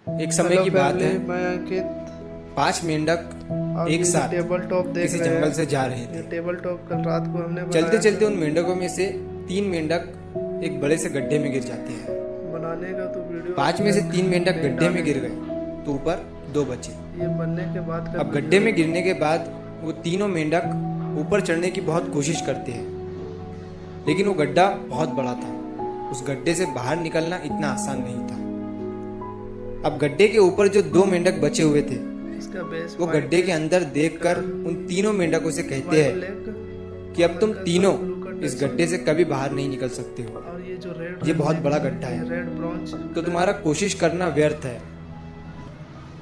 एक समय की बात है, मैं अंकित 5 मेंढक आप एक ये साथ टेबल टॉप देख किसी रहे हैं। जंगल से जा रहे ये थे। टेबल टॉप कल रात को हमने चलते बनाया चलते था। उन मेंढकों में से 3 मेंढक एक बड़े से गड्ढे में गिर जाते हैं। बनाने का तो वीडियो 5 में से 3 मेंढक नहीं गड्ढे में गिर डालेंगे। गए तो ऊपर 2 बचे। ये बनने के बाद का अब गड्ढे में गिरने के बाद वो तीनों मेंढक ऊपर चढ़ने की बहुत कोशिश करते हैं, लेकिन वो गड्ढा बहुत बड़ा था। उस गड्ढे से बाहर निकलना इतना आसान नहीं था। अब गड्ढे के ऊपर जो 2 मेंढक बचे हुए थे, इसका बेस वो गड्ढे के अंदर देखकर उन तीनों मेंढकों से कहते हैं कि अब तुम तीनों इस गड्ढे से कभी बाहर नहीं निकल सकते हो। और ये जो रेड ये बहुत बड़ा गड्ढा है, रेड ब्राउन तो तुम्हारा कोशिश करना व्यर्थ है।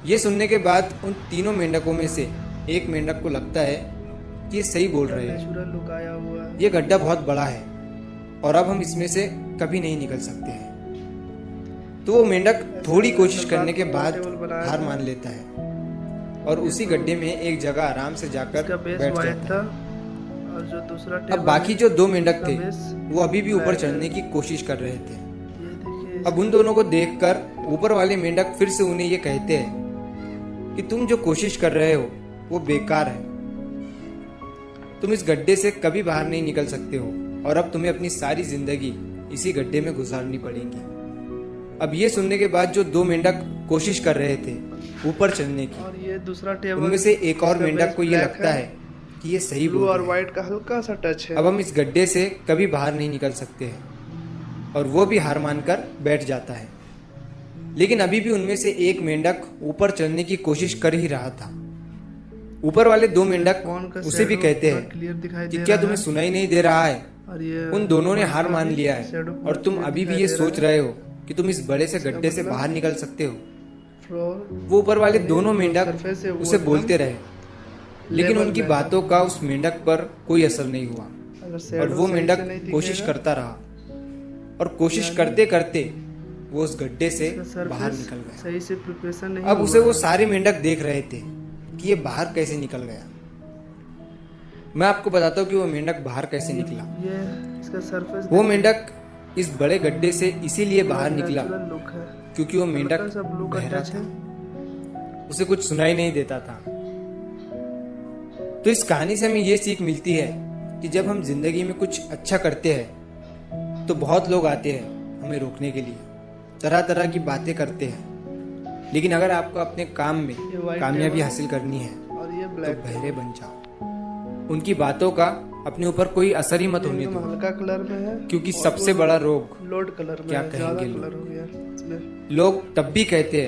ये सुनने के बाद उन तीनों मेंढकों में से एक मेंढक को लगता है कि ये सही बोल रहे हैं। नेचुरल लुक आया हुआ है। ये गड्ढा बहुत बड़ा है और अब हम इसमें से कभी नहीं निकल सकते हैं। तो वो मेंढक थोड़ी कोशिश करने के बाद हार मान लेता है और उसी गड्ढे में एक जगह आराम से जाकर इसका बेस बैठ वाइट जाता था है। और जो दूसरा अब टेबल बाकी जो 2 मेंढक थे बेस वो अभी भी ऊपर चढ़ने की कोशिश कर रहे थे। ये देखिए अब उन दोनों को देखकर ऊपर वाले मेंढक फिर से उन्हें ये कहते हैं कि तुम जो कोशिश कर रहे हो वो बेकार है। तुम इस गड्ढे से कभी बाहर नहीं निकल सकते हो और अब तुम्हें अपनी सारी जिंदगी इसी गड्ढे में गुजारनी पड़ेगी। अब ये सुनने के बाद जो 2 मेंढक कोशिश कर रहे थे ऊपर चढ़ने की, और ये दूसरा टेबल उनमें से एक और इसका मेंढक बेस को ये ब्लैक लगता है कि ये सही ब्लू बोल और रहे हैं। व्हाइट का हल्का सा टच है। अब हम इस गड्ढे से कभी बाहर नहीं निकल सकते हैं और वो भी हार मानकर बैठ जाता है। लेकिन अभी भी उनमें से एक मेंढक ऊपर चढ़ने की कोशिश कर ही रहा था। ऊपर वाले 2 मेंढक फोन का उसे भी shadow कहते पूरा हैं क्लियर दिखाई कि दे क्या रहा तुम्हें है। सुनाई नहीं दे रहा है? और ये उन दोनों ने हार का मान भी लिया है shadow पूरा और तुम clear अभी भी दिखाई ये दे सोच रहा रहे हो कि तुम इस बड़े से गड्ढे से मतलब बाहर निकल सकते हो। फ्लोर वो ऊपर वाले दोनों मेंढक surface है वो उसे एकदम बोलते रहे, लेकिन level उनकी में बातों का उस मेंढक पर कोई असर नहीं हुआ अगर और shadow वो सही मेंढक से नहीं कोशिश दिखेगा, करता रहा और कोशिश करते करते वो उस गड्ढे से इसका बाहर surface निकल गया। सही से प्रिपरेशन नहीं अब उसे हुआ वो है। सारे मेंढक देख रहे थे कि ये बाहर कैसे निकल गया। मैं आपको बताता हूँ कि वो मेंढक बाहर कैसे निकला। ये इसका सरफेस वो मेंढक इस बड़े गड्ढे से इसीलिए बाहर निकला लुक है। क्योंकि वो मेंढक हल्का सा ब्लू का बहरा टच था, है। उसे कुछ सुनाई नहीं देता था। तो इस कहानी से हमें ये सीख मिलती है कि जब हम जिंदगी में कुछ अच्छा करते हैं तो बहुत लोग आते हैं हमें रोकने के लिए, तरह तरह की बातें करते हैं, लेकिन अगर आपको अपने काम में white कामयाबी टेबल हासिल करनी है और ये तो ब्लैक बहरे बन जाओ। उनकी बातों का अपने ऊपर कोई असर ही मत होने एकदम दो, हल्का कलर में है क्योंकि और सबसे वो बड़ा रोग लोड कलर में क्या है, ज्यादा कहेंगे कलर हो गया इसमें। लोग तब भी कहते हैं